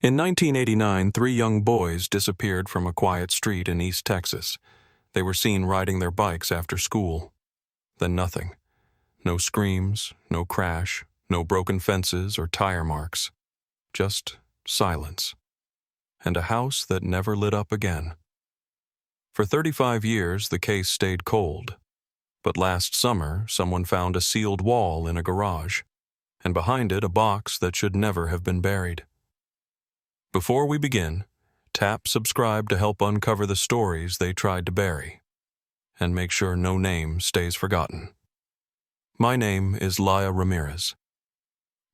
In 1989, three young boys disappeared from a quiet street in East Texas. They were seen riding their bikes after school. Then nothing. No screams, no crash, no broken fences or tire marks. Just silence. And a house that never lit up again. For 35 years, the case stayed cold. But last summer, someone found a sealed wall in a garage, and behind it a box that should never have been buried. Before we begin, tap subscribe to help uncover the stories they tried to bury, and make sure no name stays forgotten. My name is Laya Ramirez.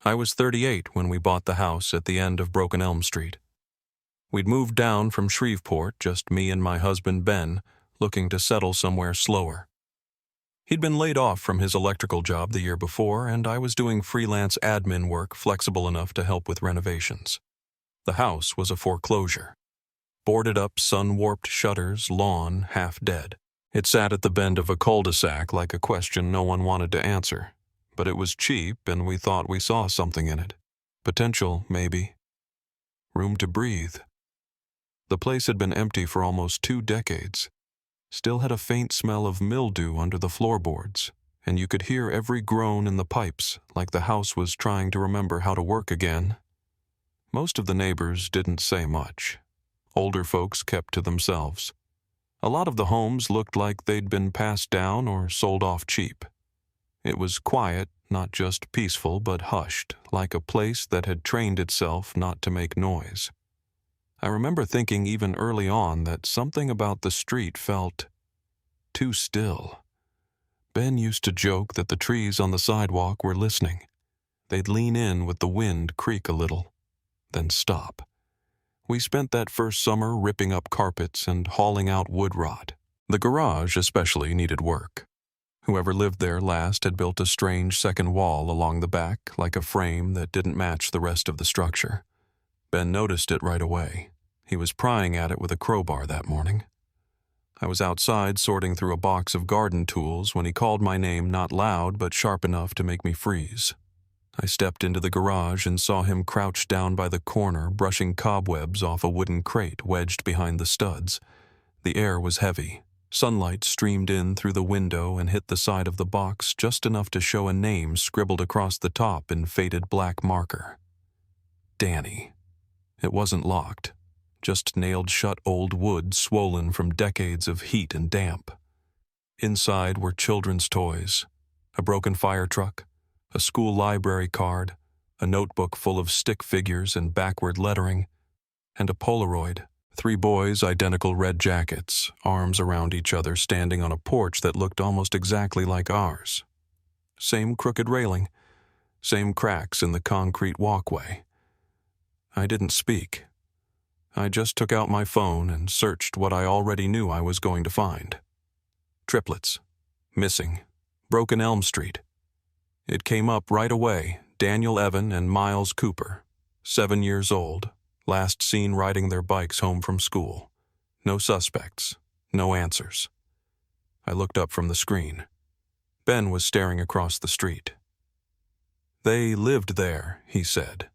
I was 38 when we bought the house at the end of Broken Elm Street. We'd moved down from Shreveport, just me and my husband Ben, looking to settle somewhere slower. He'd been laid off from his electrical job the year before, and I was doing freelance admin work flexible enough to help with renovations. The house was a foreclosure. Boarded up, sun-warped shutters, lawn, half dead. It sat at the bend of a cul-de-sac like a question no one wanted to answer. But it was cheap, and we thought we saw something in it. Potential, maybe. Room to breathe. The place had been empty for almost 2 decades. Still had a faint smell of mildew under the floorboards, and you could hear every groan in the pipes, like the house was trying to remember how to work again. Most of the neighbors didn't say much. Older folks kept to themselves. A lot of the homes looked like they'd been passed down or sold off cheap. It was quiet, not just peaceful, but hushed, like a place that had trained itself not to make noise. I remember thinking even early on that something about the street felt too still. Ben used to joke that the trees on the sidewalk were listening. They'd lean in with the wind, creak a little, then stop. We spent that first summer ripping up carpets and hauling out wood rot. The garage especially needed work. Whoever lived there last had built a strange second wall along the back, like a frame that didn't match the rest of the structure. Ben noticed it right away. He was prying at it with a crowbar that morning. I was outside sorting through a box of garden tools when he called my name, not loud but sharp enough to make me freeze. I stepped into the garage and saw him crouched down by the corner, brushing cobwebs off a wooden crate wedged behind the studs. The air was heavy. Sunlight streamed in through the window and hit the side of the box just enough to show a name scribbled across the top in faded black marker. Danny. It wasn't locked. Just nailed shut old wood swollen from decades of heat and damp. Inside were children's toys, a broken fire truck, a school library card, a notebook full of stick figures and backward lettering, and a Polaroid. 3 boys, identical red jackets, arms around each other, standing on a porch that looked almost exactly like ours. Same crooked railing, same cracks in the concrete walkway. I didn't speak. I just took out my phone and searched what I already knew I was going to find. Triplets. Missing. Broken Elm Street. It came up right away, Daniel Evan and Miles Cooper, 7 years old, last seen riding their bikes home from school. No suspects, no answers. I looked up from the screen. Ben was staring across the street. They lived there, he said.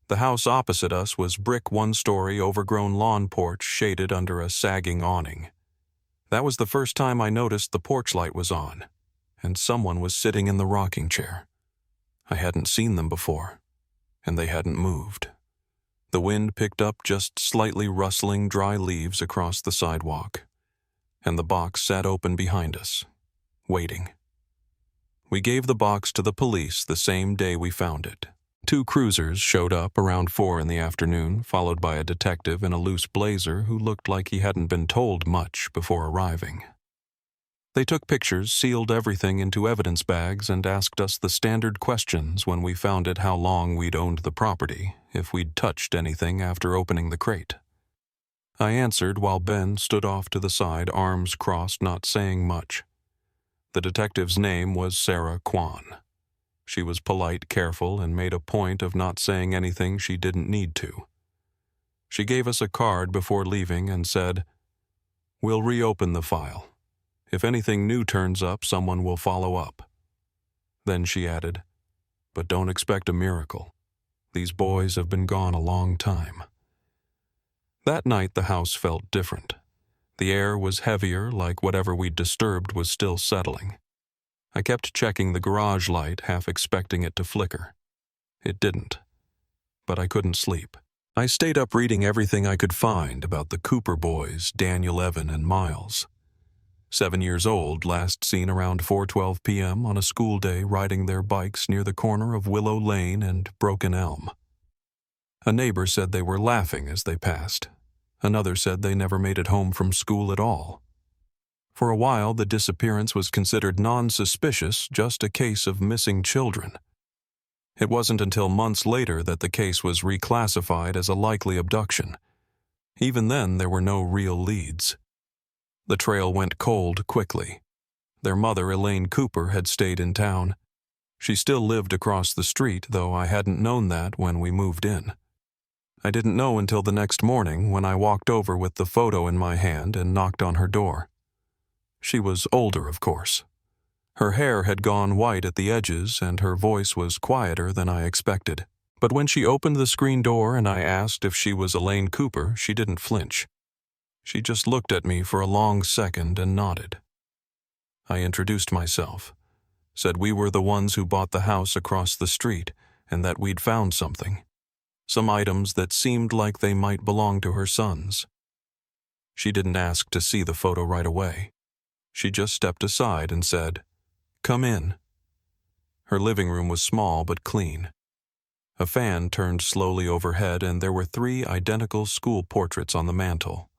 The house opposite us was brick 1-story overgrown lawn porch shaded under a sagging awning. That was the first time I noticed the porch light was on, and someone was sitting in the rocking chair. I hadn't seen them before, and they hadn't moved. The wind picked up just slightly rustling dry leaves across the sidewalk, and the box sat open behind us, waiting. We gave the box to the police the same day we found it. 2 cruisers showed up around 4 in the afternoon, followed by a detective in a loose blazer who looked like he hadn't been told much before arriving. They took pictures, sealed everything into evidence bags, and asked us the standard questions when we found it: how long we'd owned the property, if we'd touched anything after opening the crate. I answered while Ben stood off to the side, arms crossed, not saying much. The detective's name was Sarah Kwan. She was polite, careful, and made a point of not saying anything she didn't need to. She gave us a card before leaving and said, "We'll reopen the file. If anything new turns up, someone will follow up." Then she added, "But don't expect a miracle. These boys have been gone a long time." That night the house felt different. The air was heavier, like whatever we'd disturbed was still settling. I kept checking the garage light, half expecting it to flicker. It didn't. But I couldn't sleep. I stayed up reading everything I could find about the Cooper boys, Daniel, Evan, and Miles. 7 years old, last seen around 4:12 p.m. on a school day riding their bikes near the corner of Willow Lane and Broken Elm. A neighbor said they were laughing as they passed. Another said they never made it home from school at all. For a while, the disappearance was considered non-suspicious, just a case of missing children. It wasn't until months later that the case was reclassified as a likely abduction. Even then, there were no real leads. The trail went cold quickly. Their mother, Elaine Cooper, had stayed in town. She still lived across the street, though I hadn't known that when we moved in. I didn't know until the next morning when I walked over with the photo in my hand and knocked on her door. She was older, of course. Her hair had gone white at the edges and her voice was quieter than I expected. But when she opened the screen door and I asked if she was Elaine Cooper, she didn't flinch. She just looked at me for a long second and nodded. I introduced myself, said we were the ones who bought the house across the street and that we'd found something. Some items that seemed like they might belong to her sons. She didn't ask to see the photo right away. She just stepped aside and said, "Come in." Her living room was small but clean. A fan turned slowly overhead and there were 3 identical school portraits on the mantel,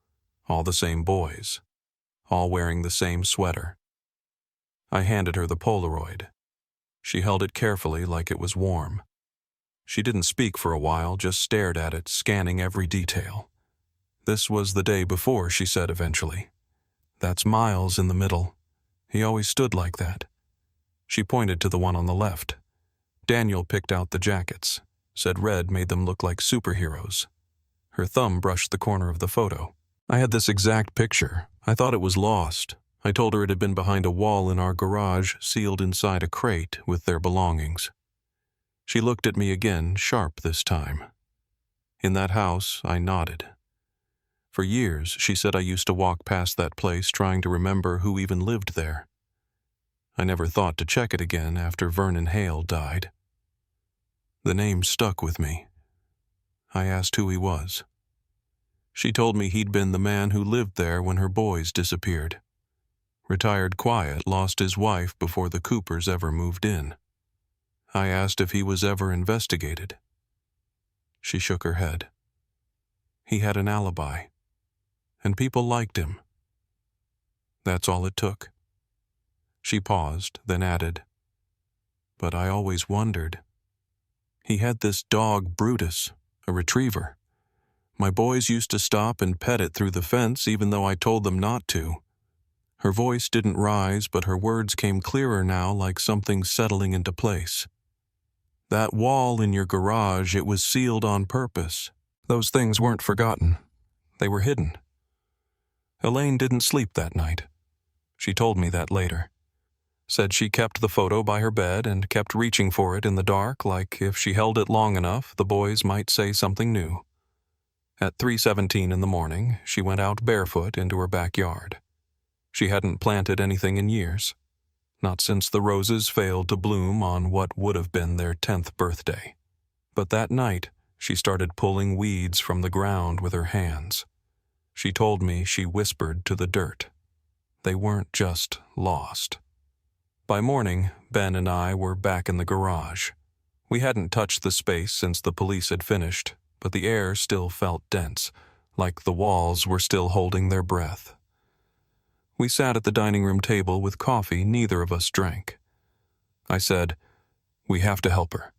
all the same boys, all wearing the same sweater. I handed her the Polaroid. She held it carefully like it was warm. She didn't speak for a while, just stared at it, scanning every detail. "This was the day before," she said eventually. "That's Miles in the middle. He always stood like that." She pointed to the one on the left. Daniel picked out the jackets, said red made them look like superheroes. Her thumb brushed the corner of the photo. "I had this exact picture. I thought it was lost. I told her it had been behind a wall in our garage, sealed inside a crate with their belongings." She looked at me again, sharp this time. In that house, I nodded. For years, she said I used to walk past that place trying to remember who even lived there. I never thought to check it again after Vernon Hale died. The name stuck with me. I asked who he was. She told me he'd been the man who lived there when her boys disappeared. Retired quiet, lost his wife before the Coopers ever moved in. I asked if he was ever investigated. She shook her head. He had an alibi, and people liked him. That's all it took. She paused, then added, "But I always wondered. He had this dog, Brutus, a retriever. My boys used to stop and pet it through the fence even though I told them not to." Her voice didn't rise, but her words came clearer now, like something settling into place. "That wall in your garage, it was sealed on purpose. Those things weren't forgotten. They were hidden." Elaine didn't sleep that night. She told me that later. Said she kept the photo by her bed and kept reaching for it in the dark, like if she held it long enough, the boys might say something new. At 3:17 in the morning, she went out barefoot into her backyard. She hadn't planted anything in years. Not since the roses failed to bloom on what would have been their 10th birthday. But that night, she started pulling weeds from the ground with her hands. She told me she whispered to the dirt. They weren't just lost. By morning, Ben and I were back in the garage. We hadn't touched the space since the police had finished, but the air still felt dense, like the walls were still holding their breath. We sat at the dining room table with coffee neither of us drank. I said, "We have to help her."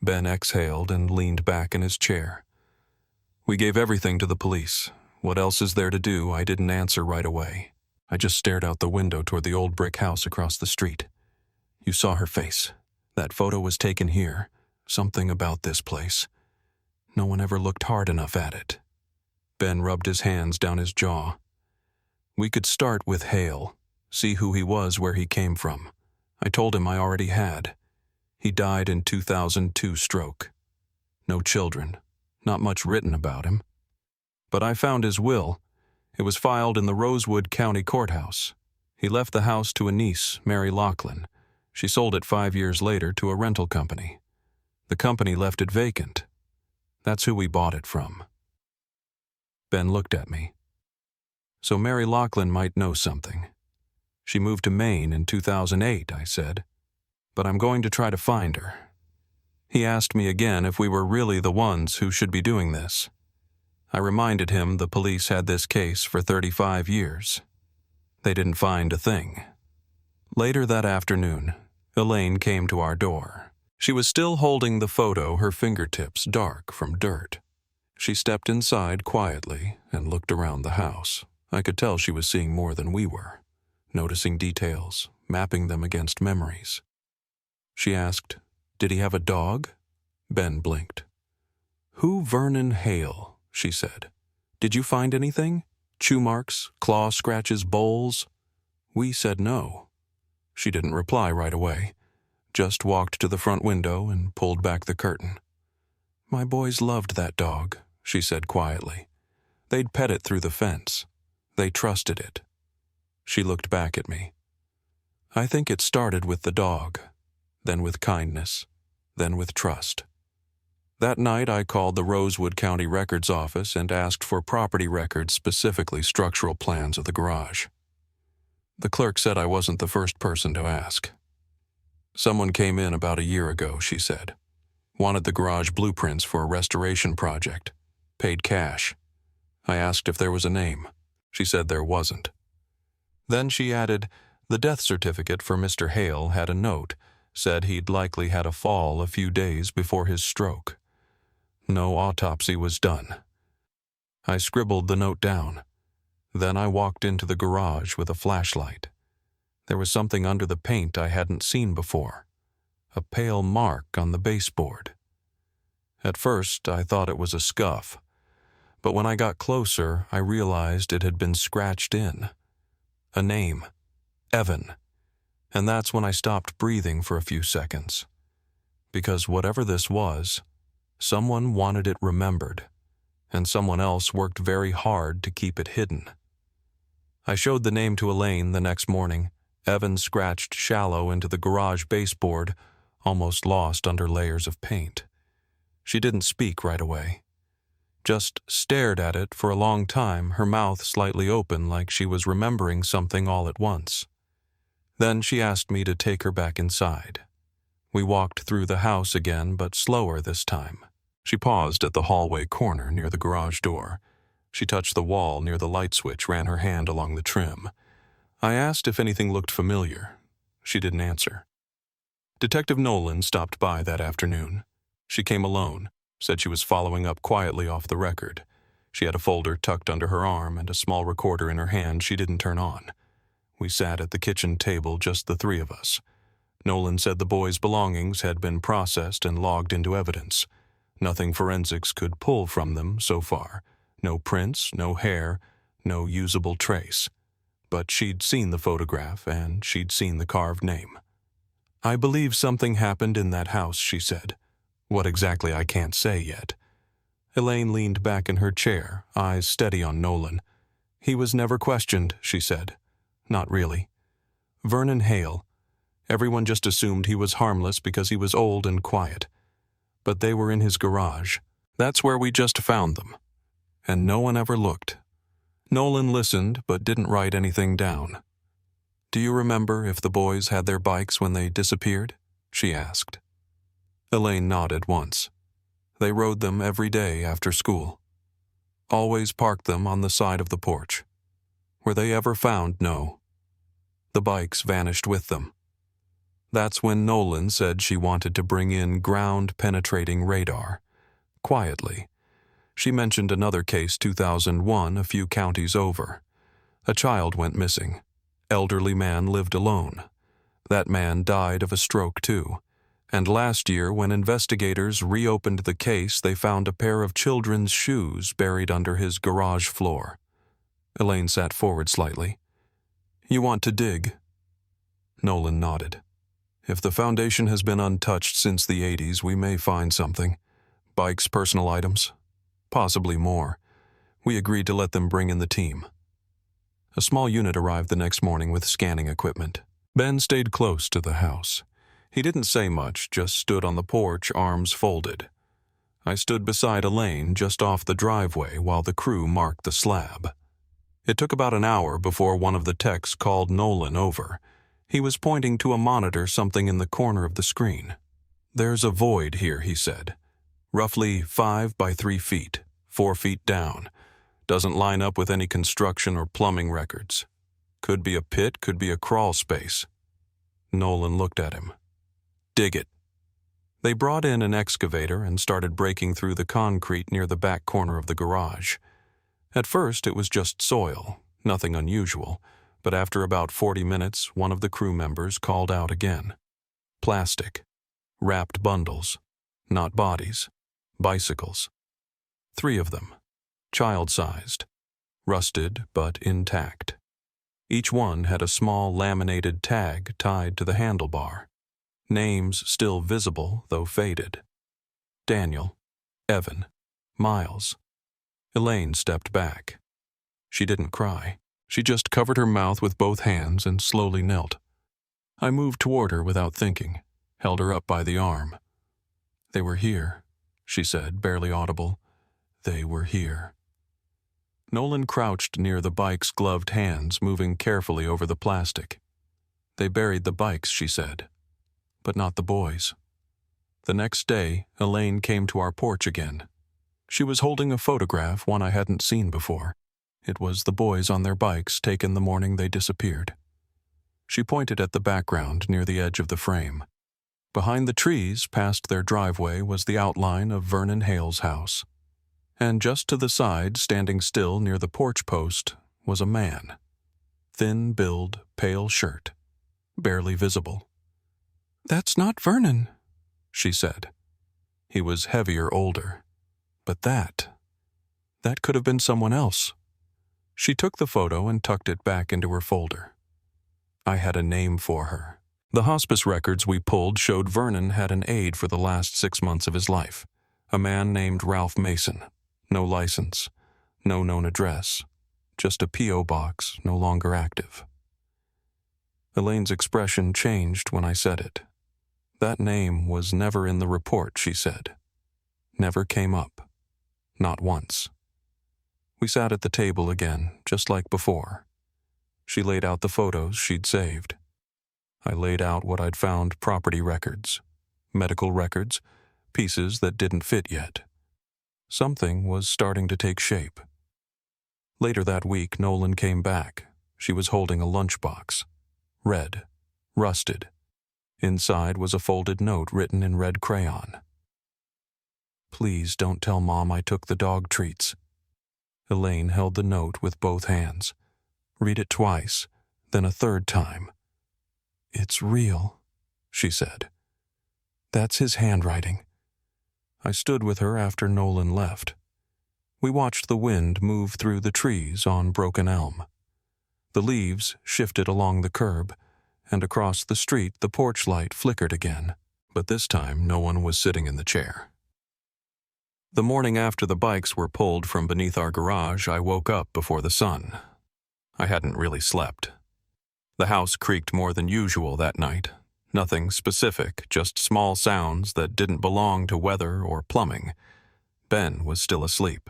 Ben exhaled and leaned back in his chair. "We gave everything to the police. What else is there to do?" I didn't answer right away. I just stared out the window toward the old brick house across the street. "You saw her face. That photo was taken here. Something about this place. No one ever looked hard enough at it." Ben rubbed his hands down his jaw. "We could start with Hale, see who he was, where he came from. I told him I already had. He died in 2002 stroke. No children. Not much written about him. But I found his will. It was filed in the Rosewood County Courthouse. He left the house to a niece, Mary Lachlan. She sold it 5 years later to a rental company. The company left it vacant. That's who we bought it from. Ben looked at me. So Mary Lachlan might know something. She moved to Maine in 2008, I said. But I'm going to try to find her. He asked me again if we were really the ones who should be doing this. I reminded him the police had this case for 35 years. They didn't find a thing. Later that afternoon, Elaine came to our door. She was still holding the photo, her fingertips dark from dirt. She stepped inside quietly and looked around the house. I could tell she was seeing more than we were, noticing details, mapping them against memories. She asked, "Did he have a dog?" Ben blinked. "Who Vernon Hale?" she said. "Did you find anything? Chew marks, claw scratches, bowls?" We said no. She didn't reply right away, just walked to the front window and pulled back the curtain. "My boys loved that dog," she said quietly. "They'd pet it through the fence. They trusted it." She looked back at me. "I think it started with the dog, then with kindness, then with trust." That night I called the Rosewood County Records Office and asked for property records, specifically structural plans of the garage. The clerk said I wasn't the first person to ask. "Someone came in about a year ago," she said. "Wanted the garage blueprints for a restoration project. Paid cash. I asked if there was a name. She said there wasn't." Then she added, "The death certificate for Mr. Hale had a note, said he'd likely had a fall a few days before his stroke. No autopsy was done." I scribbled the note down. Then I walked into the garage with a flashlight. There was something under the paint I hadn't seen before. A pale mark on the baseboard. At first, I thought it was a scuff, but when I got closer, I realized it had been scratched in. A name, Evan. And that's when I stopped breathing for a few seconds. Because whatever this was, someone wanted it remembered, and someone else worked very hard to keep it hidden. I showed the name to Elaine the next morning. Evan scratched shallow into the garage baseboard, almost lost under layers of paint. She didn't speak right away. Just stared at it for a long time, her mouth slightly open like she was remembering something all at once. Then she asked me to take her back inside. We walked through the house again, but slower this time. She paused at the hallway corner near the garage door. She touched the wall near the light switch, ran her hand along the trim. I asked if anything looked familiar. She didn't answer. Detective Nolan stopped by that afternoon. She came alone, said she was following up quietly off the record. She had a folder tucked under her arm and a small recorder in her hand she didn't turn on. We sat at the kitchen table, just the three of us. Nolan said the boys' belongings had been processed and logged into evidence. Nothing forensics could pull from them so far. No prints, no hair, no usable trace. But she'd seen the photograph and she'd seen the carved name. "I believe something happened in that house," she said. "What exactly I can't say yet." Elaine leaned back in her chair, eyes steady on Nolan. "He was never questioned," she said. "Not really. Vernon Hale. Everyone just assumed he was harmless because he was old and quiet. But they were in his garage. That's where we just found them. And no one ever looked." Nolan listened but didn't write anything down. "Do you remember if the boys had their bikes when they disappeared?" she asked. Elaine nodded once. "They rode them every day after school. Always parked them on the side of the porch. Were they ever found? No. The bikes vanished with them." That's when Nolan said she wanted to bring in ground-penetrating radar. Quietly. She mentioned another case, 2001, a few counties over. A child went missing. Elderly man lived alone. That man died of a stroke too. And last year, when investigators reopened the case, they found a pair of children's shoes buried under his garage floor. Elaine sat forward slightly. "You want to dig?" Nolan nodded. "If the foundation has been untouched since the 80s, we may find something. Bikes, personal items. Possibly more. We agreed to let them bring in the team. A small unit arrived the next morning with scanning equipment. Ben stayed close to the house. He didn't say much, just stood on the porch, arms folded. I stood beside Elaine just off the driveway while the crew marked the slab. It took about an hour before one of the techs called Nolan over. He was pointing to a monitor something in the corner of the screen. "There's a void here," he said. "Roughly 5 by 3 feet, 4 feet down. Doesn't line up with any construction or plumbing records. Could be a pit, could be a crawl space." Nolan looked at him. "Dig it." They brought in an excavator and started breaking through the concrete near the back corner of the garage. At first it was just soil, nothing unusual, but after about 40 minutes, one of the crew members called out again. Plastic. Wrapped bundles. Not bodies. Bicycles. 3 of them. Child-sized. Rusted but intact. Each one had a small laminated tag tied to the handlebar. Names still visible, though faded. Daniel, Evan, Miles. Elaine stepped back. She didn't cry. She just covered her mouth with both hands and slowly knelt. I moved toward her without thinking, held her up by the arm. "They were here," she said, barely audible. "They were here." Nolan crouched near the bike's gloved hands, moving carefully over the plastic. "They buried the bikes," she said, "but not the boys." The next day, Elaine came to our porch again. She was holding a photograph, one I hadn't seen before. It was the boys on their bikes taken the morning they disappeared. She pointed at the background near the edge of the frame. Behind the trees, past their driveway, was the outline of Vernon Hale's house. And just to the side, standing still near the porch post, was a man. Thin build, pale shirt, barely visible. "That's not Vernon," she said. He was heavier, older. But that could have been someone else. She took the photo and tucked it back into her folder. I had a name for her. The hospice records we pulled showed Vernon had an aide for the last 6 months of his life, a man named Ralph Mason. No license, no known address, just a P.O. box no longer active. Elaine's expression changed when I said it. That name was never in the report, she said. Never came up. Not once. We sat at the table again, just like before. She laid out the photos she'd saved. I laid out what I'd found: property records, medical records, pieces that didn't fit yet. Something was starting to take shape. Later that week, Nolan came back. She was holding a lunchbox. Red. Rusted. Inside was a folded note written in red crayon. "Please don't tell Mom I took the dog treats." Elaine held the note with both hands. Read it twice, then a third time. "It's real," she said. "That's his handwriting." I stood with her after Nolan left. We watched the wind move through the trees on Broken Elm. The leaves shifted along the curb, and across the street the porch light flickered again, but this time no one was sitting in the chair. The morning after the bikes were pulled from beneath our garage, I woke up before the sun. I hadn't really slept. The house creaked more than usual that night. Nothing specific, just small sounds that didn't belong to weather or plumbing. Ben was still asleep.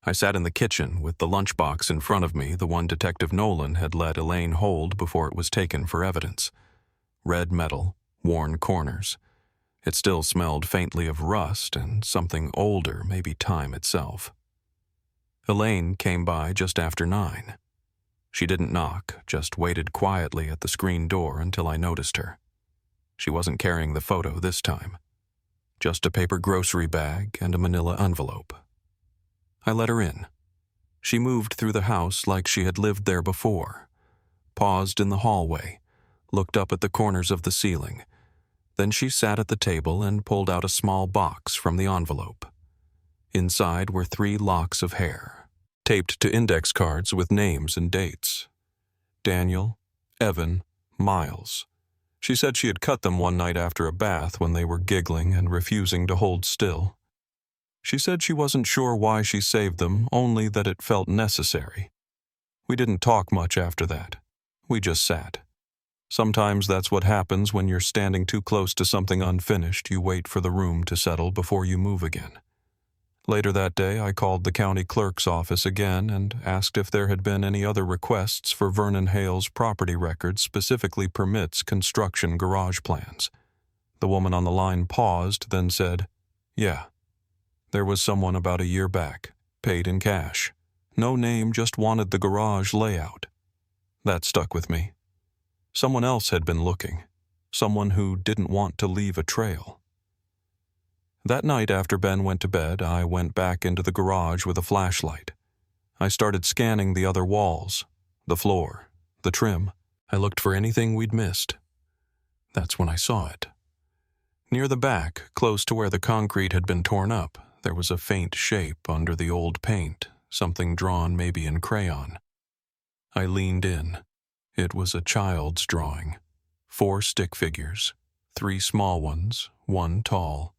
I sat in the kitchen with the lunchbox in front of me, the one Detective Nolan had let Elaine hold before it was taken for evidence. Red metal, worn corners. It still smelled faintly of rust and something older, maybe time itself. Elaine came by just after 9. She didn't knock, just waited quietly at the screen door until I noticed her. She wasn't carrying the photo this time. Just a paper grocery bag and a manila envelope. I let her in. She moved through the house like she had lived there before, paused in the hallway, looked up at the corners of the ceiling. Then she sat at the table and pulled out a small box from the envelope. Inside were 3 locks of hair, taped to index cards with names and dates. Daniel, Evan, Miles. She said she had cut them one night after a bath when they were giggling and refusing to hold still. She said she wasn't sure why she saved them, only that it felt necessary. We didn't talk much after that. We just sat. Sometimes that's what happens when you're standing too close to something unfinished. You wait for the room to settle before you move again. Later that day, I called the county clerk's office again and asked if there had been any other requests for Vernon Hale's property records specifically permits construction garage plans. The woman on the line paused, then said, "Yeah. There was someone about a year back, paid in cash. No name, just wanted the garage layout." That stuck with me. Someone else had been looking. Someone who didn't want to leave a trail. That night after Ben went to bed, I went back into the garage with a flashlight. I started scanning the other walls, the floor, the trim. I looked for anything we'd missed. That's when I saw it. Near the back, close to where the concrete had been torn up, there was a faint shape under the old paint, something drawn maybe in crayon. I leaned in. It was a child's drawing. 4 stick figures, 3 small ones, 1 tall.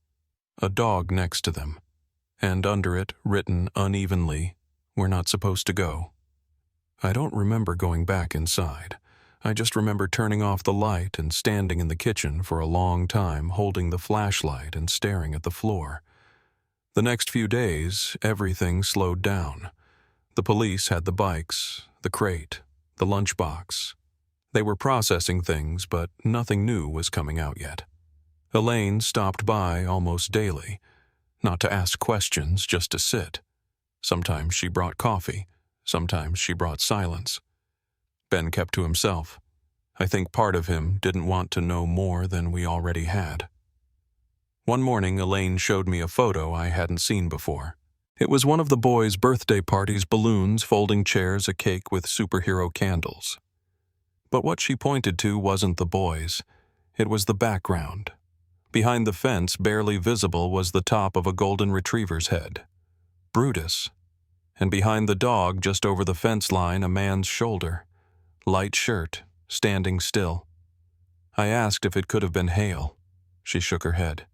A dog next to them, and under it, written unevenly, "We're not supposed to go." I don't remember going back inside. I just remember turning off the light and standing in the kitchen for a long time, holding the flashlight and staring at the floor. The next few days, everything slowed down. The police had the bikes, the crate, the lunchbox. They were processing things, but nothing new was coming out yet. Elaine stopped by almost daily, not to ask questions, just to sit. Sometimes she brought coffee, sometimes she brought silence. Ben kept to himself. I think part of him didn't want to know more than we already had. One morning, Elaine showed me a photo I hadn't seen before. It was one of the boys' birthday parties, balloons, folding chairs, a cake with superhero candles. But what she pointed to wasn't the boys. It was the background. Behind the fence, barely visible, was the top of a golden retriever's head. Brutus. And behind the dog, just over the fence line, a man's shoulder. Light shirt, standing still. I asked if it could have been Hale. She shook her head.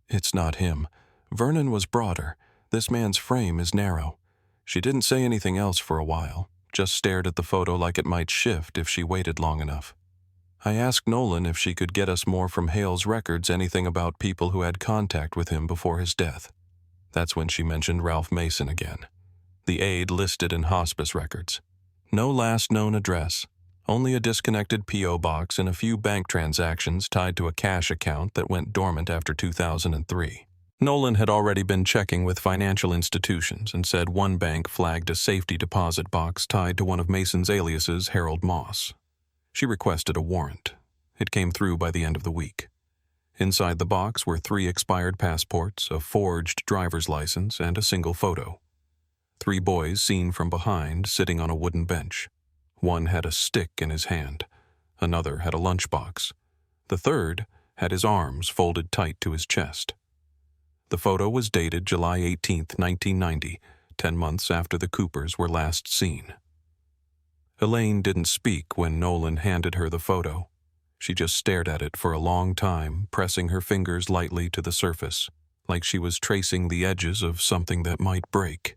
"It's not him. Vernon was broader. This man's frame is narrow." She didn't say anything else for a while, just stared at the photo like it might shift if she waited long enough. I asked Nolan if she could get us more from Hale's records, anything about people who had contact with him before his death. That's when she mentioned Ralph Mason again. The aide listed in hospice records. No last known address, only a disconnected P.O. box and a few bank transactions tied to a cash account that went dormant after 2003. Nolan had already been checking with financial institutions and said one bank flagged a safety deposit box tied to one of Mason's aliases, Harold Moss. She requested a warrant. It came through by the end of the week. Inside the box were 3 expired passports, a forged driver's license, and a single photo. 3 boys seen from behind, sitting on a wooden bench. One had a stick in his hand. Another had a lunchbox. The third had his arms folded tight to his chest. The photo was dated July 18, 1990, 10 months after the Coopers were last seen. Elaine didn't speak when Nolan handed her the photo. She just stared at it for a long time, pressing her fingers lightly to the surface, like she was tracing the edges of something that might break.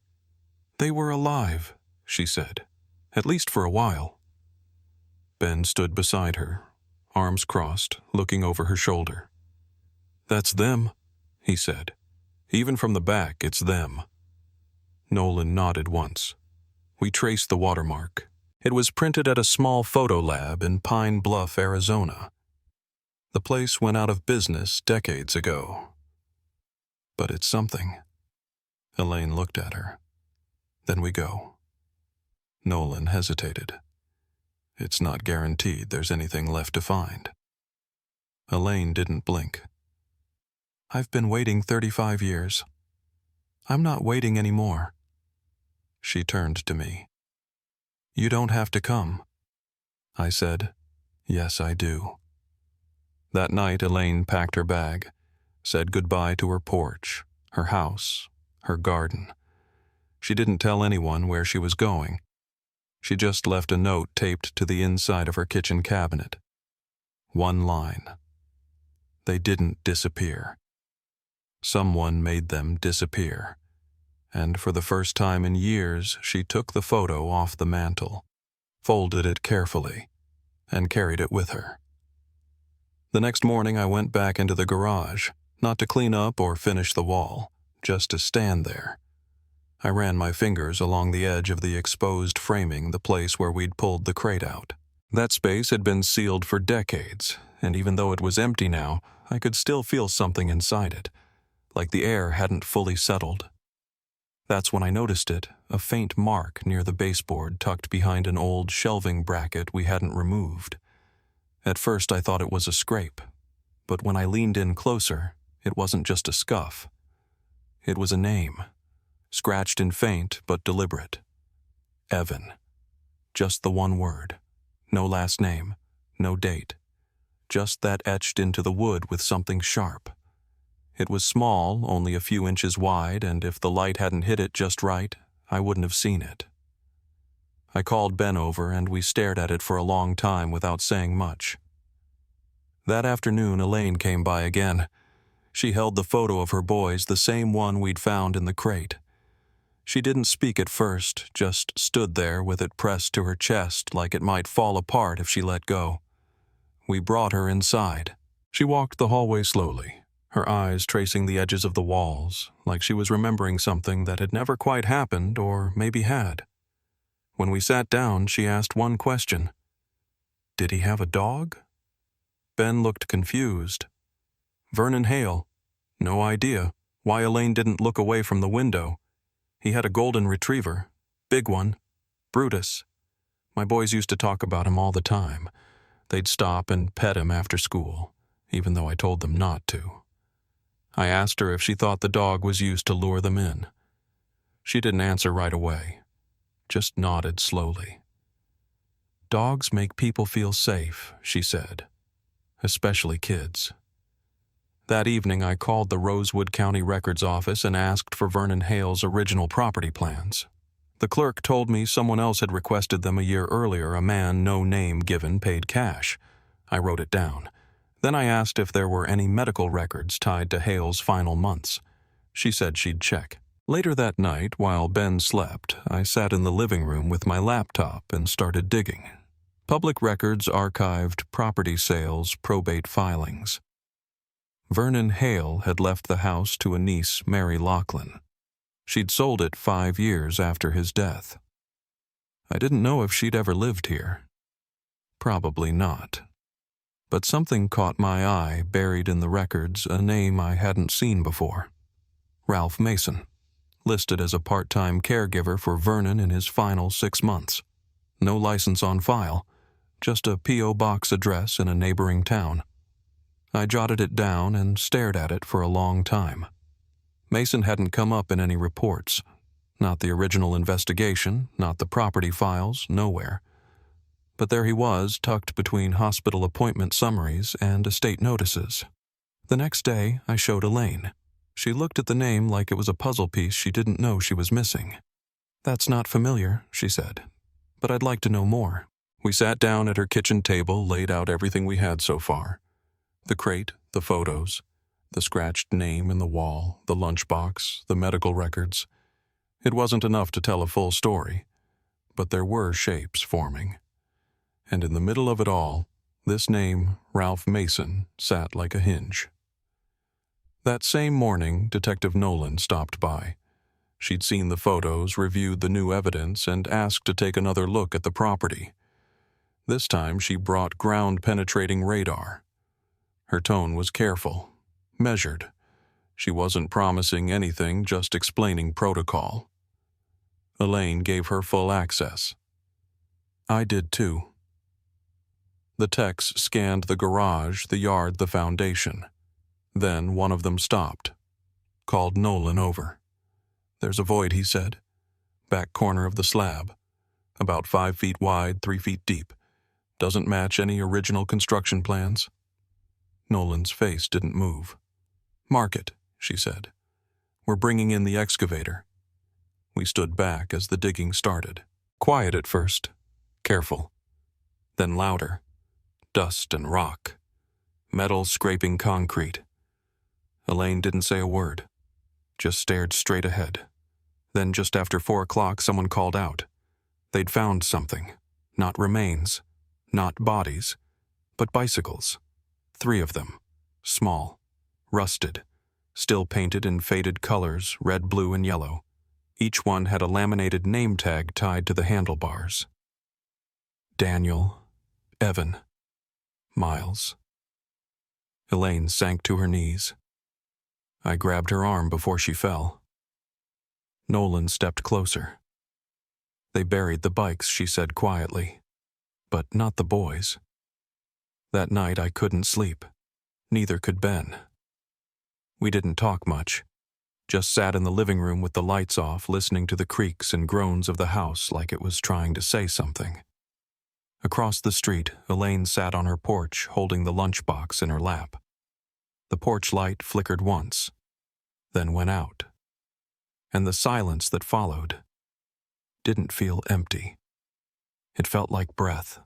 "They were alive," she said, "at least for a while." Ben stood beside her, arms crossed, looking over her shoulder. "That's them," he said. "Even from the back, it's them." Nolan nodded once. We traced the watermark. It was printed at a small photo lab in Pine Bluff, Arizona. The place went out of business decades ago. But it's something. Elaine looked at her. "Then we go." Nolan hesitated. "It's not guaranteed there's anything left to find." Elaine didn't blink. "I've been waiting 35 years. I'm not waiting anymore." She turned to me. "You don't have to come." I said, "Yes, I do." That night, Elaine packed her bag, said goodbye to her porch, her house, her garden. She didn't tell anyone where she was going. She just left a note taped to the inside of her kitchen cabinet. One line. They didn't disappear. Someone made them disappear. and for the first time in years she took the photo off the mantel, folded it carefully, and carried it with her. The next morning I went back into the garage, not to clean up or finish the wall, just to stand there. I ran my fingers along the edge of the exposed framing, the place where we'd pulled the crate out. That space had been sealed for decades, and even though it was empty now, I could still feel something inside it, like the air hadn't fully settled. That's when I noticed it, a faint mark near the baseboard tucked behind an old shelving bracket we hadn't removed. At first I thought it was a scrape, but when I leaned in closer, it wasn't just a scuff. It was a name, scratched and faint but deliberate. Evan. Just the one word. No last name, no date. Just that etched into the wood with something sharp. It was small, only a few inches wide, and if the light hadn't hit it just right, I wouldn't have seen it. I called Ben over and we stared at it for a long time without saying much. That afternoon, Elaine came by again. She held the photo of her boys, the same one we'd found in the crate. She didn't speak at first, just stood there with it pressed to her chest like it might fall apart if she let go. We brought her inside. She walked the hallway slowly, her eyes tracing the edges of the walls, like she was remembering something that had never quite happened or maybe had. When we sat down, she asked one question. Did he have a dog? Ben looked confused. Vernon Hale. No idea why Elaine didn't look away from the window. He had a golden retriever, big one, Brutus. My boys used to talk about him all the time. They'd stop and pet him after school, even though I told them not to. I asked her if she thought the dog was used to lure them in. She didn't answer right away, just nodded slowly. Dogs make people feel safe, she said, especially kids. That evening, I called the Rosewood County Records Office and asked for Vernon Hale's original property plans. The clerk told me someone else had requested them a year earlier. A man, no name given, paid cash. I wrote it down. Then I asked if there were any medical records tied to Hale's final months. She said she'd check. Later that night, while Ben slept, I sat in the living room with my laptop and started digging. Public records archived property sales, probate filings. Vernon Hale had left the house to a niece, Mary Lachlan. She'd sold it 5 years after his death. I didn't know if she'd ever lived here. Probably not. But something caught my eye, buried in the records, a name I hadn't seen before. Ralph Mason, listed as a part-time caregiver for Vernon in his final 6 months. No license on file, just a P.O. box address in a neighboring town. I jotted it down and stared at it for a long time. Mason hadn't come up in any reports. Not the original investigation, not the property files, nowhere. But there he was, tucked between hospital appointment summaries and estate notices. The next day, I showed Elaine. She looked at the name like it was a puzzle piece she didn't know she was missing. "That's not familiar," she said, "but I'd like to know more." We sat down at her kitchen table, laid out everything we had so far. The crate, the photos, the scratched name in the wall, the lunchbox, the medical records. It wasn't enough to tell a full story, but there were shapes forming. And in the middle of it all, this name, Ralph Mason, sat like a hinge. That same morning, Detective Nolan stopped by. She'd seen the photos, reviewed the new evidence, and asked to take another look at the property. This time she brought ground-penetrating radar. Her tone was careful, measured. She wasn't promising anything, just explaining protocol. Elaine gave her full access. I did too. The techs scanned the garage, the yard, the foundation. Then one of them stopped, called Nolan over. "There's a void," he said. "Back corner of the slab. About 5 feet wide, 3 feet deep. Doesn't match any original construction plans." Nolan's face didn't move. "Mark it," she said. "We're bringing in the excavator." We stood back as the digging started. Quiet at first, careful. Then louder. Dust and rock. Metal scraping concrete. Elaine didn't say a word, just stared straight ahead. Then just after 4 o'clock, someone called out. They'd found something. Not remains, not bodies, but bicycles. 3 of them. Small, rusted, still painted in faded colors, red, blue, and yellow. Each one had a laminated name tag tied to the handlebars. Daniel, Evan, Miles. Elaine sank to her knees. I grabbed her arm before she fell. Nolan stepped closer. They buried the bikes, she said quietly, but not the boys. That night I couldn't sleep. Neither could Ben. We didn't talk much, just sat in the living room with the lights off, listening to the creaks and groans of the house like it was trying to say something. Across the street, Elaine sat on her porch, holding the lunchbox in her lap. The porch light flickered once, then went out. And the silence that followed didn't feel empty. It felt like breath,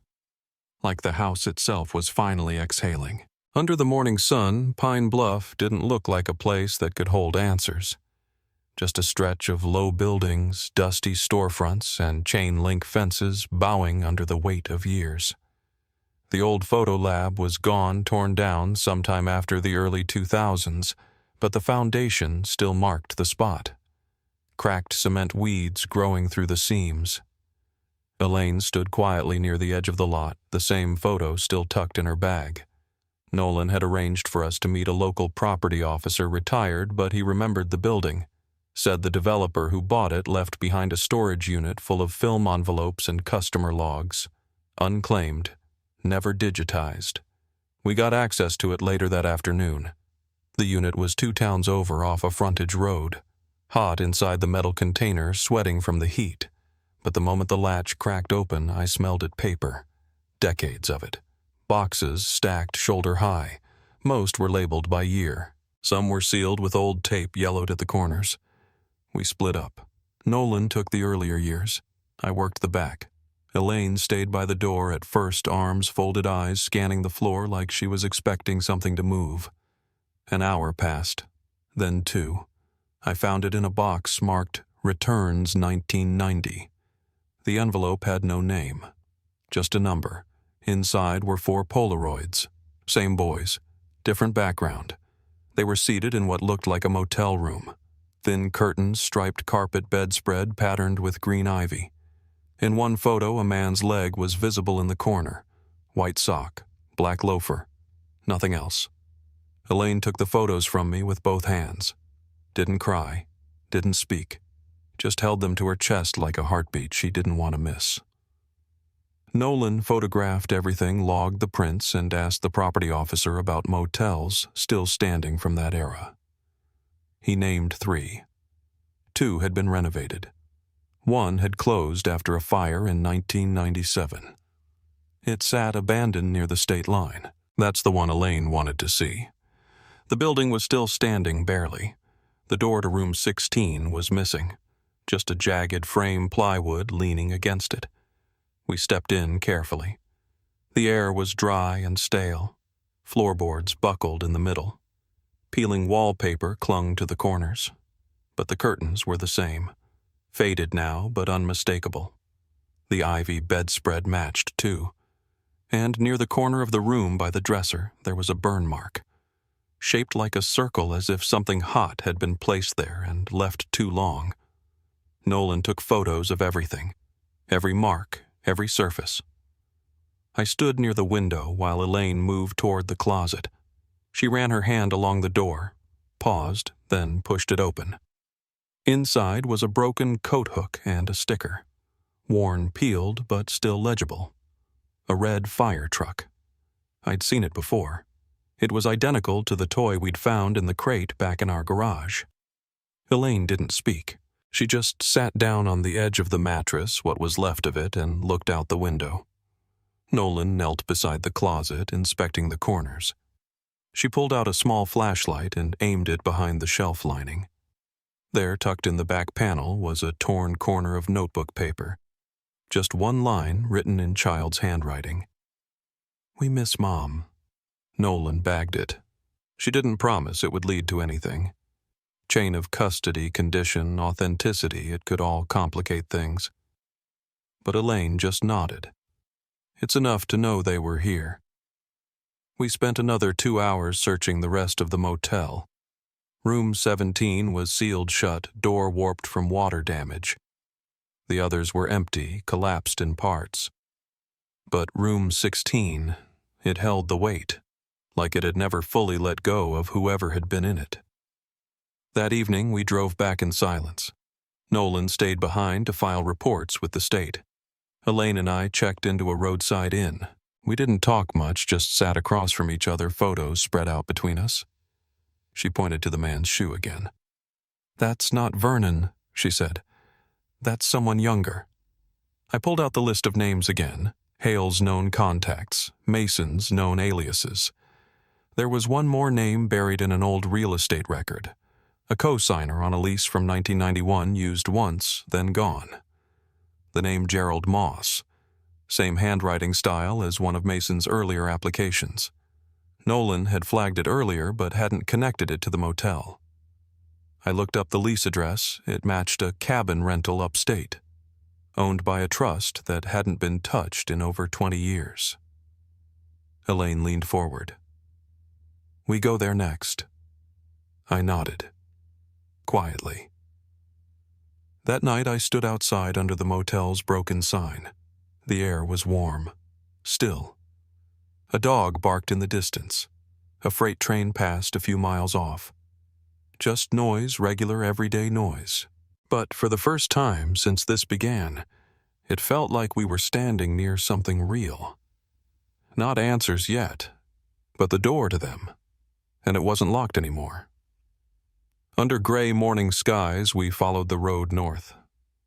like the house itself was finally exhaling. Under the morning sun, Pine Bluff didn't look like a place that could hold answers. Just a stretch of low buildings, dusty storefronts, and chain-link fences bowing under the weight of years. The old photo lab was gone, torn down sometime after the early 2000s, but the foundation still marked the spot. Cracked cement weeds growing through the seams. Elaine stood quietly near the edge of the lot, the same photo still tucked in her bag. Nolan had arranged for us to meet a local property officer, retired, but he remembered the building. Said the developer who bought it left behind a storage unit full of film envelopes and customer logs. Unclaimed, never digitized. We got access to it later that afternoon. The unit was 2 towns over off a frontage road. Hot inside the metal container, sweating from the heat. But the moment the latch cracked open, I smelled it paper. Decades of it. Boxes stacked shoulder high. Most were labeled by year. Some were sealed with old tape yellowed at the corners. We split up. Nolan took the earlier years. I worked the back. Elaine stayed by the door, at first arms folded, eyes scanning the floor like she was expecting something to move. An hour passed. Then 2. I found it in a box marked Returns 1990. The envelope had no name, just a number. Inside were 4 Polaroids. Same boys, different background. They were seated in what looked like a motel room. Thin curtains, striped carpet bedspread patterned with green ivy. In one photo, a man's leg was visible in the corner. White sock, black loafer. Nothing else. Elaine took the photos from me with both hands. Didn't cry, didn't speak. Just held them to her chest like a heartbeat she didn't want to miss. Nolan photographed everything, logged the prints, and asked the property officer about motels still standing from that era. He named 3. 2 had been renovated. 1 had closed after a fire in 1997. It sat abandoned near the state line. That's the one Elaine wanted to see. The building was still standing barely. The door to room 16 was missing. Just a jagged frame plywood leaning against it. We stepped in carefully. The air was dry and stale. Floorboards buckled in the middle. Peeling wallpaper clung to the corners. But the curtains were the same. Faded now, but unmistakable. The ivy bedspread matched, too. And near the corner of the room by the dresser, there was a burn mark. Shaped like a circle, as if something hot had been placed there and left too long. Nolan took photos of everything. Every mark, every surface. I stood near the window while Elaine moved toward the closet. She ran her hand along the door, paused, then pushed it open. Inside was a broken coat hook and a sticker. Worn, peeled, but still legible. A red fire truck. I'd seen it before. It was identical to the toy we'd found in the crate back in our garage. Elaine didn't speak. She just sat down on the edge of the mattress, what was left of it, and looked out the window. Nolan knelt beside the closet, inspecting the corners. She pulled out a small flashlight and aimed it behind the shelf lining. There, tucked in the back panel, was a torn corner of notebook paper. Just one line written in child's handwriting. "We miss Mom." Nolan bagged it. She didn't promise it would lead to anything. Chain of custody, condition, authenticity, it could all complicate things. But Elaine just nodded. It's enough to know they were here. We spent another 2 hours searching the rest of the motel. Room 17 was sealed shut, door warped from water damage. The others were empty, collapsed in parts. But room 16, it held the weight, like it had never fully let go of whoever had been in it. That evening, we drove back in silence. Nolan stayed behind to file reports with the state. Elaine and I checked into a roadside inn. We didn't talk much, just sat across from each other, photos spread out between us. She pointed to the man's shoe again. "That's not Vernon," she said. "That's someone younger." I pulled out the list of names again, Hale's known contacts, Mason's known aliases. There was one more name buried in an old real estate record, a co-signer on a lease from 1991 used once, then gone. The name Gerald Moss, same handwriting style as one of Mason's earlier applications. Nolan had flagged it earlier but hadn't connected it to the motel. I looked up the lease address. It matched a cabin rental upstate, owned by a trust that hadn't been touched in over 20 years. Elaine leaned forward. "We go there next." I nodded, quietly. That night I stood outside under the motel's broken sign. The air was warm, still. A dog barked in the distance. A freight train passed a few miles off. Just noise, regular everyday noise. But for the first time since this began, it felt like we were standing near something real. Not answers yet, but the door to them. And it wasn't locked anymore. Under gray morning skies, we followed the road north.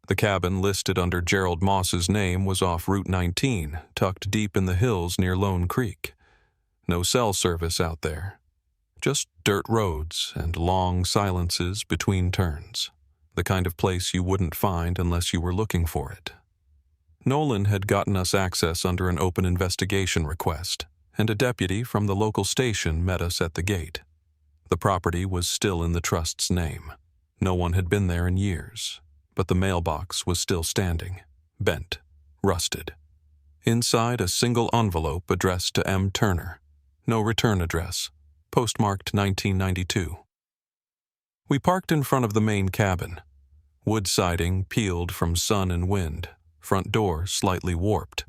The cabin listed under Gerald Moss's name was off Route 19, tucked deep in the hills near Lone Creek. No cell service out there. Just dirt roads and long silences between turns. The kind of place you wouldn't find unless you were looking for it. Nolan had gotten us access under an open investigation request, and a deputy from the local station met us at the gate. The property was still in the trust's name. No one had been there in years, but the mailbox was still standing, bent, rusted. Inside, a single envelope addressed to M. Turner. No return address. Postmarked 1992. We parked in front of the main cabin. Wood siding peeled from sun and wind. Front door slightly warped.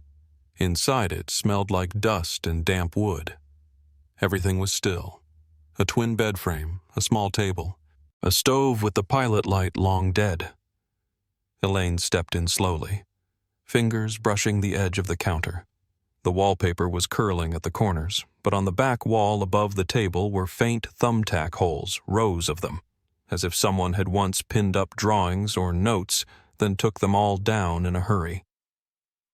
Inside it smelled like dust and damp wood. Everything was still. A twin bed frame, a small table, a stove with the pilot light long dead. Elaine stepped in slowly, fingers brushing the edge of the counter. The wallpaper was curling at the corners, but on the back wall above the table were faint thumbtack holes, rows of them, as if someone had once pinned up drawings or notes, then took them all down in a hurry.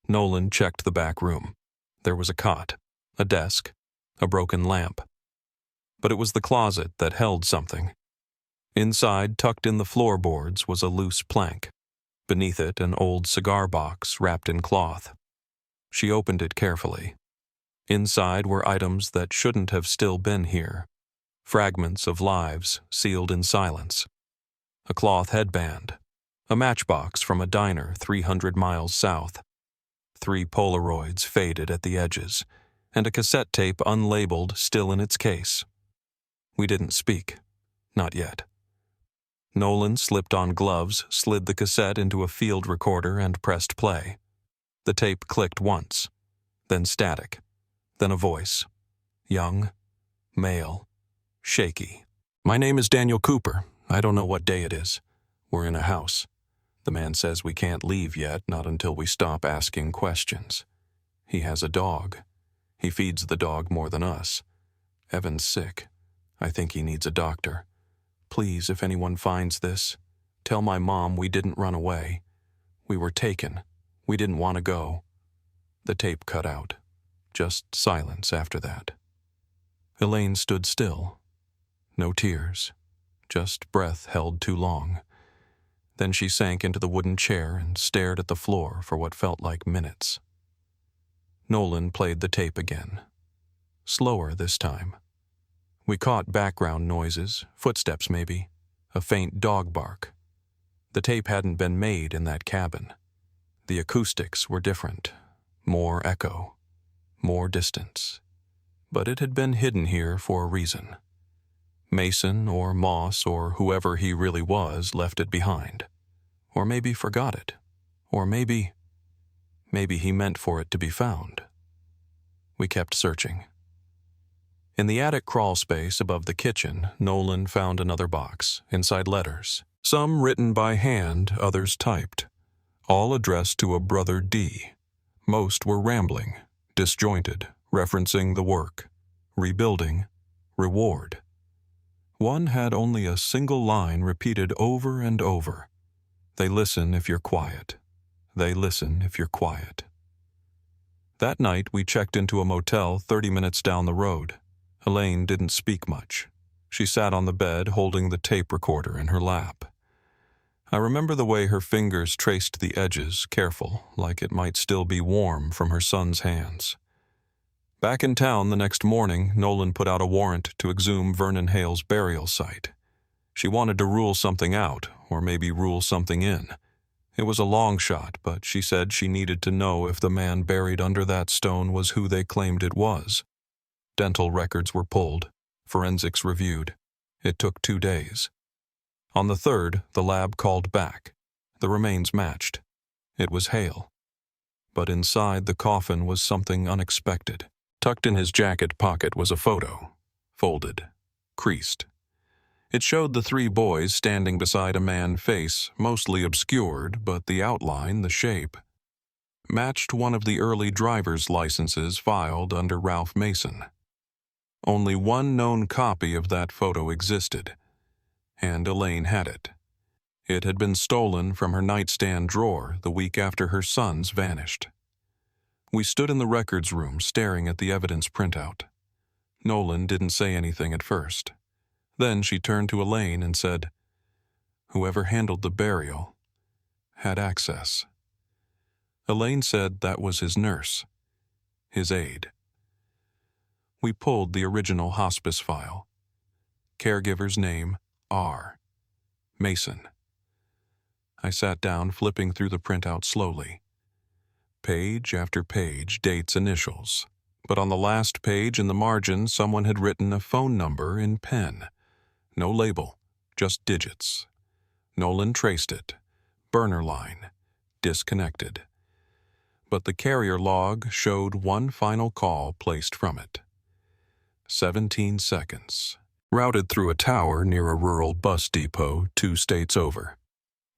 Nolan checked the back room. There was a cot, a desk, a broken lamp. But it was the closet that held something. Inside, tucked in the floorboards, was a loose plank. Beneath it, an old cigar box wrapped in cloth. She opened it carefully. Inside were items that shouldn't have still been here. Fragments of lives sealed in silence. A cloth headband. A matchbox from a diner 300 miles south. 3 Polaroids faded at the edges, and a cassette tape unlabeled still in its case. We didn't speak. Not yet. Nolan slipped on gloves, slid the cassette into a field recorder, and pressed play. The tape clicked once, then static, then a voice. Young, male, shaky. "My name is Daniel Cooper. I don't know what day it is. We're in a house. The man says we can't leave yet, not until we stop asking questions. He has a dog. He feeds the dog more than us. Evan's sick. I think he needs a doctor. Please, if anyone finds this, tell my mom we didn't run away. We were taken. We didn't want to go." The tape cut out. Just silence after that. Elaine stood still. No tears. Just breath held too long. Then she sank into the wooden chair and stared at the floor for what felt like minutes. Nolan played the tape again. Slower this time. We caught background noises, footsteps maybe, a faint dog bark. The tape hadn't been made in that cabin. The acoustics were different, more echo, more distance. But it had been hidden here for a reason. Mason or Moss or whoever he really was left it behind. Or maybe forgot it. Or maybe he meant for it to be found. We kept searching. In the attic crawl space above the kitchen, Nolan found another box, inside letters. Some written by hand, others typed. All addressed to a brother D. Most were rambling, disjointed, referencing the work, rebuilding, reward. One had only a single line repeated over and over. They listen if you're quiet. They listen if you're quiet. That night we checked into a motel 30 minutes down the road. Elaine didn't speak much. She sat on the bed holding the tape recorder in her lap. I remember the way her fingers traced the edges, careful, like it might still be warm from her son's hands. Back in town the next morning, Nolan put out a warrant to exhume Vernon Hale's burial site. She wanted to rule something out, or maybe rule something in. It was a long shot, but she said she needed to know if the man buried under that stone was who they claimed it was. Dental records were pulled, forensics reviewed. It took 2 days. On the 3rd, the lab called back. The remains matched. It was Hale. But inside the coffin was something unexpected. Tucked in his jacket pocket was a photo, folded, creased. It showed the 3 boys standing beside a man face, mostly obscured, but the outline, the shape, matched one of the early driver's licenses filed under Ralph Mason. Only one known copy of that photo existed, and Elaine had it. It had been stolen from her nightstand drawer the week after her sons vanished. We stood in the records room staring at the evidence printout. Nolan didn't say anything at first. Then she turned to Elaine and said, "Whoever handled the burial had access." Elaine said that was his nurse, his aide. We pulled the original hospice file. Caregiver's name, R. Mason. I sat down, flipping through the printout slowly. Page after page, dates, initials. But on the last page in the margin, someone had written a phone number in pen. No label, just digits. Nolan traced it. Burner line. Disconnected. But the carrier log showed one final call placed from it. 17 seconds. Routed through a tower near a rural bus depot 2 states over.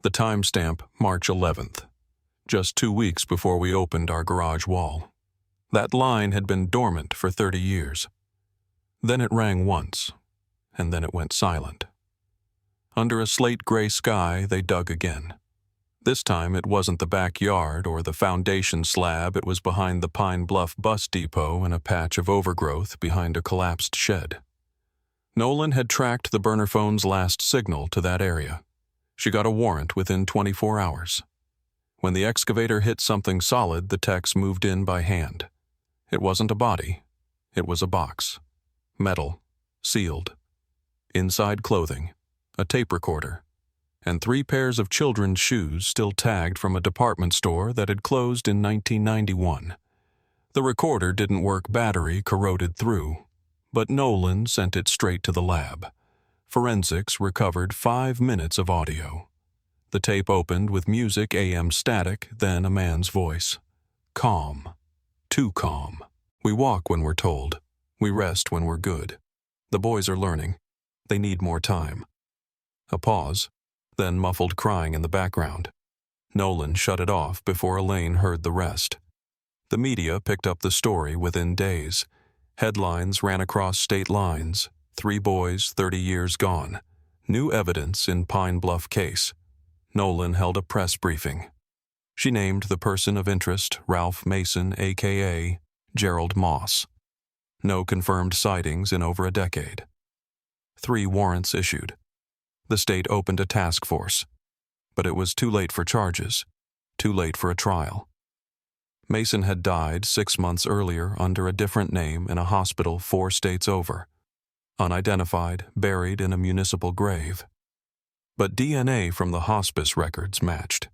The timestamp, March 11th. Just 2 weeks before we opened our garage wall. That line had been dormant for 30 years. Then it rang once, and then it went silent. Under a slate-gray sky, they dug again. This time it wasn't the backyard or the foundation slab, it was behind the Pine Bluff bus depot in a patch of overgrowth behind a collapsed shed. Nolan had tracked the burner phone's last signal to that area. She got a warrant within 24 hours. When the excavator hit something solid, the techs moved in by hand. It wasn't a body. It was a box. Metal. Sealed. Inside clothing. A tape recorder. And 3 pairs of children's shoes still tagged from a department store that had closed in 1991. The recorder didn't work, battery corroded through. But Nolan sent it straight to the lab. Forensics recovered 5 minutes of audio. The tape opened with music AM static, then a man's voice. Calm. Too calm. We walk when we're told. We rest when we're good. The boys are learning. They need more time. A pause, then muffled crying in the background. Nolan shut it off before Elaine heard the rest. The media picked up the story within days. Headlines ran across state lines. 3 boys, 30 years gone. New evidence in Pine Bluff case. Nolan held a press briefing. She named the person of interest Ralph Mason, a.k.a. Gerald Moss. No confirmed sightings in over a decade. 3 warrants issued. The state opened a task force. But it was too late for charges. Too late for a trial. Mason had died 6 months earlier under a different name in a hospital 4 states over. Unidentified, buried in a municipal grave. But DNA from the hospice records matched.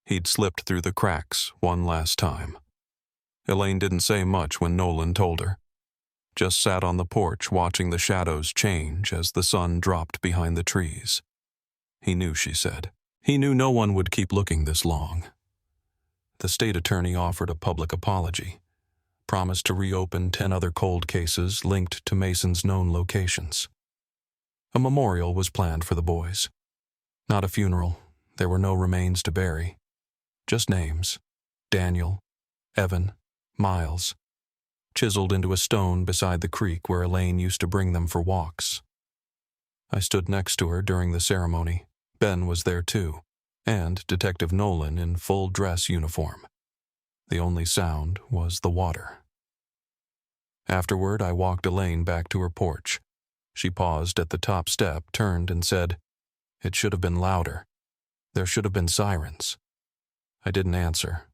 He'd slipped through the cracks one last time. Elaine didn't say much when Nolan told her. Just sat on the porch watching the shadows change as the sun dropped behind the trees. He knew, she said. He knew no one would keep looking this long. The state attorney offered a public apology, promised to reopen 10 other cold cases linked to Mason's known locations. A memorial was planned for the boys. Not a funeral. There were no remains to bury. Just names. Daniel, Evan, Miles, chiseled into a stone beside the creek where Elaine used to bring them for walks. I stood next to her during the ceremony. Ben was there too, and Detective Nolan in full dress uniform. The only sound was the water. Afterward, I walked Elaine back to her porch. She paused at the top step, turned, and said, "It should have been louder. There should have been sirens." I didn't answer.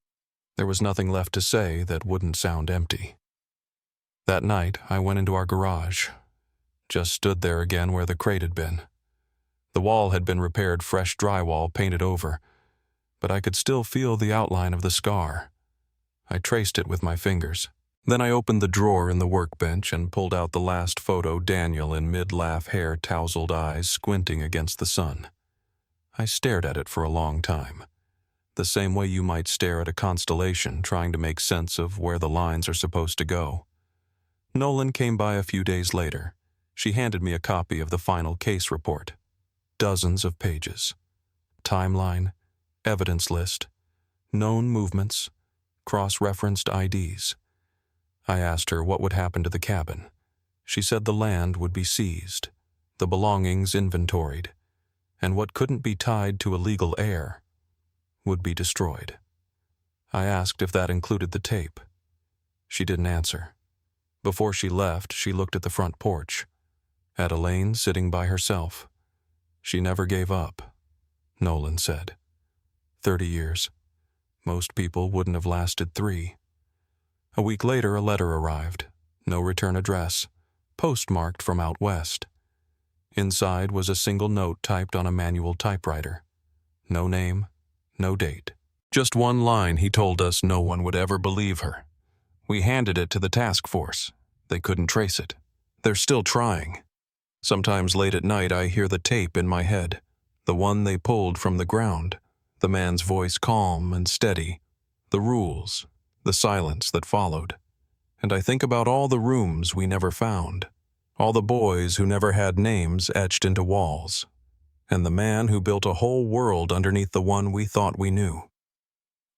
There was nothing left to say that wouldn't sound empty. That night, I went into our garage. Just stood there again where the crate had been. The wall had been repaired, fresh drywall painted over, but I could still feel the outline of the scar. I traced it with my fingers. Then I opened the drawer in the workbench and pulled out the last photo, Daniel in mid-laugh hair, tousled eyes, squinting against the sun. I stared at it for a long time, the same way you might stare at a constellation trying to make sense of where the lines are supposed to go. Nolan came by a few days later. She handed me a copy of the final case report. Dozens of pages. Timeline, evidence list, known movements, cross-referenced IDs. I asked her what would happen to the cabin. She said the land would be seized, the belongings inventoried, and what couldn't be tied to a legal heir would be destroyed. I asked if that included the tape. She didn't answer. Before she left, she looked at the front porch, at Elaine sitting by herself. She never gave up, Nolan said. 30 years. Most people wouldn't have lasted 3. A week later, a letter arrived. No return address, postmarked from out west. Inside was a single note typed on a manual typewriter. No name, no date. Just one line. He told us no one would ever believe her. We handed it to the task force. They couldn't trace it. They're still trying. Sometimes late at night I hear the tape in my head, the one they pulled from the ground, the man's voice calm and steady, the rules, the silence that followed. And I think about all the rooms we never found, all the boys who never had names etched into walls, and the man who built a whole world underneath the one we thought we knew.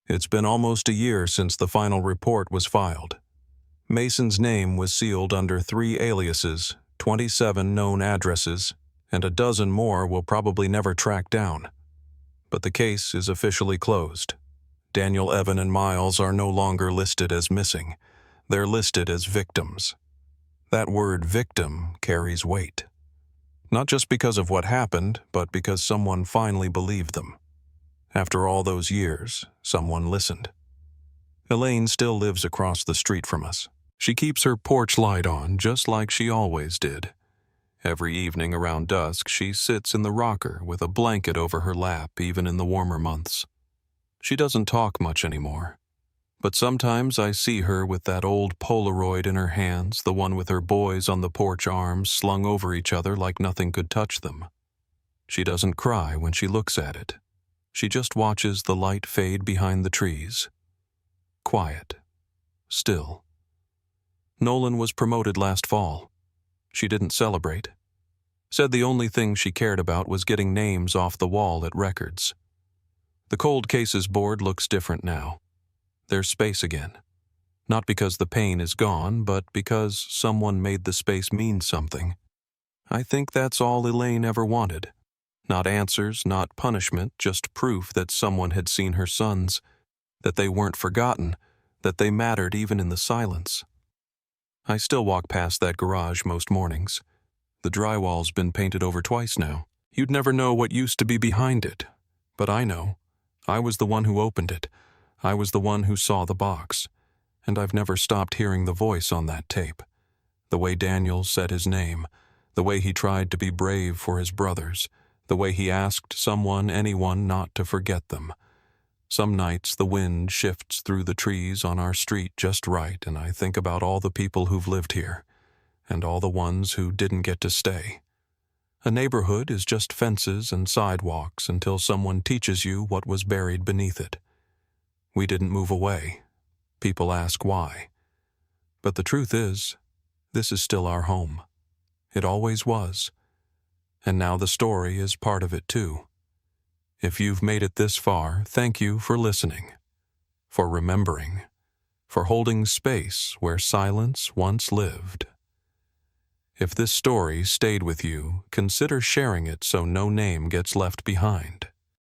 It's been almost a year since the final report was filed. Mason's name was sealed under 3 aliases, 27 known addresses, and a dozen more we'll probably never track down. But the case is officially closed. Daniel, Evan, and Miles are no longer listed as missing. They're listed as victims. That word victim carries weight. Not just because of what happened, but because someone finally believed them. After all those years, someone listened. Elaine still lives across the street from us. She keeps her porch light on just like she always did. Every evening around dusk, she sits in the rocker with a blanket over her lap, even in the warmer months. She doesn't talk much anymore, but sometimes I see her with that old Polaroid in her hands, the one with her boys on the porch arms slung over each other like nothing could touch them. She doesn't cry when she looks at it. She just watches the light fade behind the trees. Quiet. Still. Nolan was promoted last fall. She didn't celebrate. Said the only thing she cared about was getting names off the wall at records. The cold cases board looks different now. There's space again. Not because the pain is gone, but because someone made the space mean something. I think that's all Elaine ever wanted. Not answers, not punishment, just proof that someone had seen her sons, that they weren't forgotten, that they mattered even in the silence. I still walk past that garage most mornings. The drywall's been painted over twice now. You'd never know what used to be behind it. But I know. I was the one who opened it. I was the one who saw the box. And I've never stopped hearing the voice on that tape. The way Daniel said his name. The way he tried to be brave for his brothers. The way he asked anyone not to forget them. Some nights the wind shifts through the trees on our street just right, and I think about all the people who've lived here, and all the ones who didn't get to stay. A neighborhood is just fences and sidewalks until someone teaches you what was buried beneath it. We didn't move away. People ask why. But the truth is, this is still our home. It always was. And now the story is part of it too. If you've made it this far, thank you for listening, for remembering, for holding space where silence once lived. If this story stayed with you, consider sharing it so no name gets left behind.